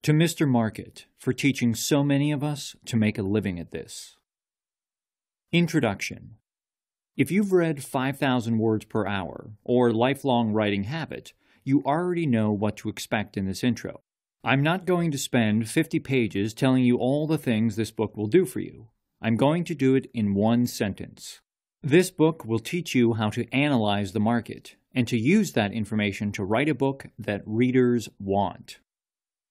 To Mr. Market for teaching so many of us to make a living at this. Introduction. If you've read 5,000 words per hour, or Lifelong Writing Habit, you already know what to expect in this intro. I'm not going to spend 50 pages telling you all the things this book will do for you. I'm going to do it in one sentence. This book will teach you how to analyze the market, and to use that information to write a book that readers want.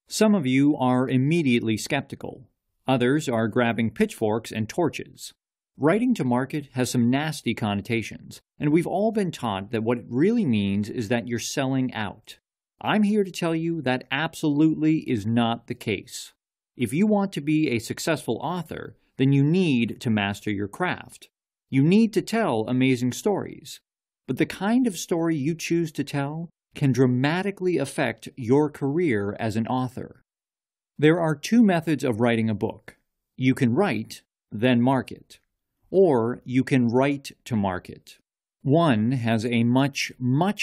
Some of you are immediately skeptical. Others are grabbing pitchforks and torches. Writing to market has some nasty connotations, and we've all been taught that what it really means is that you're selling out. I'm here to tell you that absolutely is not the case. If you want to be a successful author, then you need to master your craft. You need to tell amazing stories. But the kind of story you choose to tell can dramatically affect your career as an author. There are two methods of writing a book. You can write, then market. Or you can write to market. One has a much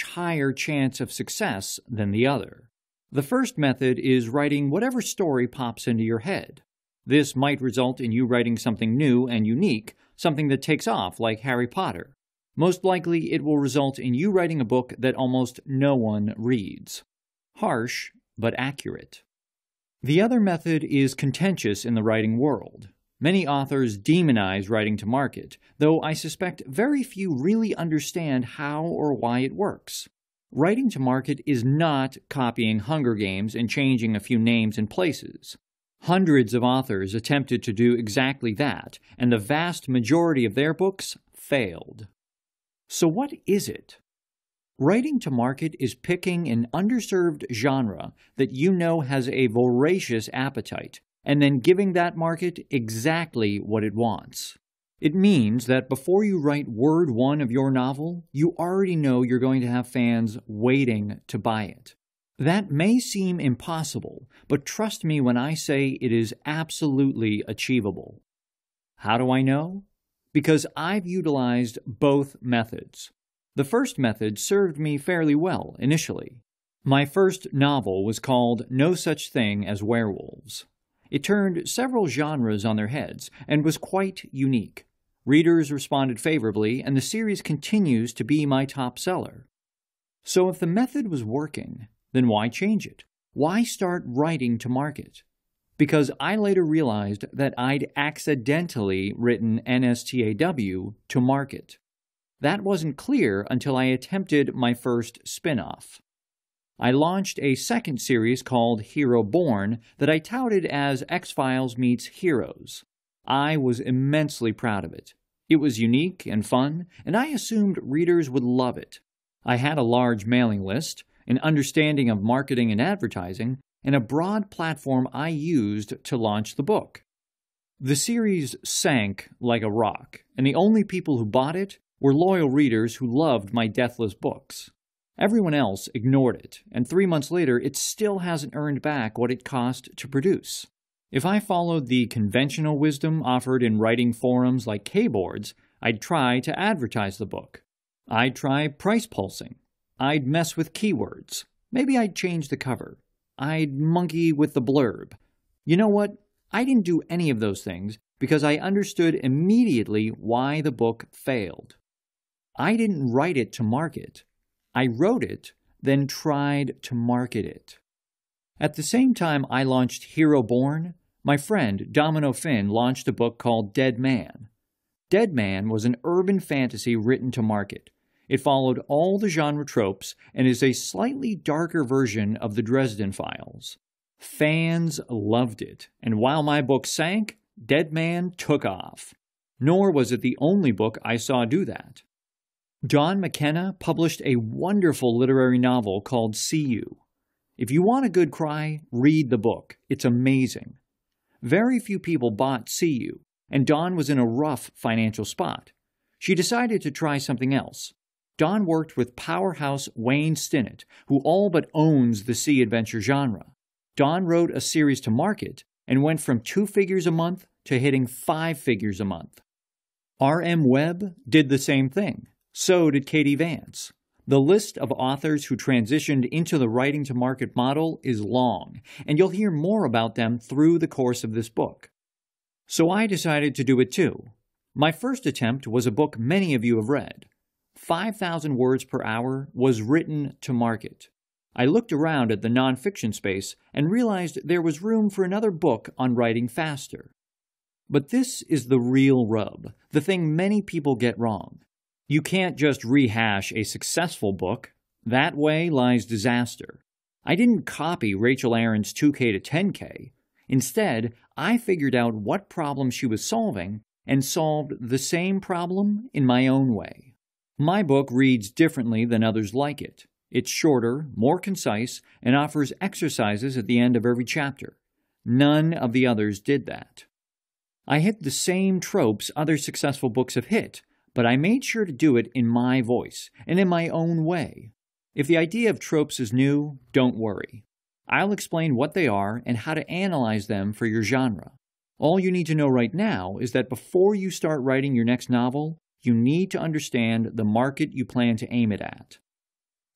higher chance of success than the other. The first method is writing whatever story pops into your head. This might result in you writing something new and unique, something that takes off like Harry Potter. Most likely, it will result in you writing a book that almost no one reads. Harsh, but accurate. The other method is contentious in the writing world. Many authors demonize writing to market, though I suspect very few really understand how or why it works. Writing to market is not copying Hunger Games and changing a few names and places. Hundreds of authors attempted to do exactly that, and the vast majority of their books failed. So what is it? Writing to market is picking an underserved genre that you know has a voracious appetite, and then giving that market exactly what it wants. It means that before you write word one of your novel, you already know you're going to have fans waiting to buy it. That may seem impossible, but trust me when I say it is absolutely achievable. How do I know? Because I've utilized both methods. The first method served me fairly well initially. My first novel was called No Such Thing as Werewolves. It turned several genres on their heads and was quite unique. Readers responded favorably, and the series continues to be my top seller. So if the method was working, then why change it? Why start writing to market? Because I later realized that I'd accidentally written NSTAW to market. That wasn't clear until I attempted my first spin-off. I launched a second series called Hero Born that I touted as X-Files meets Heroes. I was immensely proud of it. It was unique and fun, and I assumed readers would love it. I had a large mailing list, an understanding of marketing and advertising, and a broad platform I used to launch the book. The series sank like a rock, and the only people who bought it were loyal readers who loved my deathless books. Everyone else ignored it, and 3 months later it still hasn't earned back what it cost to produce. If I followed the conventional wisdom offered in writing forums like Kboards, I'd try to advertise the book. I'd try price pulsing. I'd mess with keywords. Maybe I'd change the cover. I'd monkey with the blurb. You know what? I didn't do any of those things because I understood immediately why the book failed. I didn't write it to market. I wrote it, then tried to market it. At the same time I launched Hero Born, my friend Domino Finn launched a book called Dead Man. Dead Man was an urban fantasy written to market. It followed all the genre tropes and is a slightly darker version of the Dresden Files. Fans loved it, and while my book sank, Dead Man took off. Nor was it the only book I saw do that. Don McKenna published a wonderful literary novel called See You. If you want a good cry, read the book. It's amazing. Very few people bought See You, and Dawn was in a rough financial spot. She decided to try something else. Dawn worked with powerhouse Wayne Stinnett, who all but owns the sea adventure genre. Dawn wrote a series to market and went from 2 figures a month to hitting 5 figures a month. R.M. Webb did the same thing. So did Katie Vance. The list of authors who transitioned into the writing to market model is long, and you'll hear more about them through the course of this book. So I decided to do it too. My first attempt was a book many of you have read. 5,000 Words Per Hour was written to market. I looked around at the nonfiction space and realized there was room for another book on writing faster. But this is the real rub, the thing many people get wrong. You can't just rehash a successful book. That way lies disaster. I didn't copy Rachel Aaron's 2K to 10K. Instead, I figured out what problem she was solving and solved the same problem in my own way. My book reads differently than others like it. It's shorter, more concise, and offers exercises at the end of every chapter. None of the others did that. I hit the same tropes other successful books have hit, but I made sure to do it in my voice and in my own way. If the idea of tropes is new, don't worry. I'll explain what they are and how to analyze them for your genre. All you need to know right now is that before you start writing your next novel, you need to understand the market you plan to aim it at.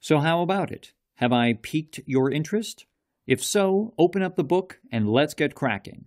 So how about it? Have I piqued your interest? If so, open up the book and let's get cracking.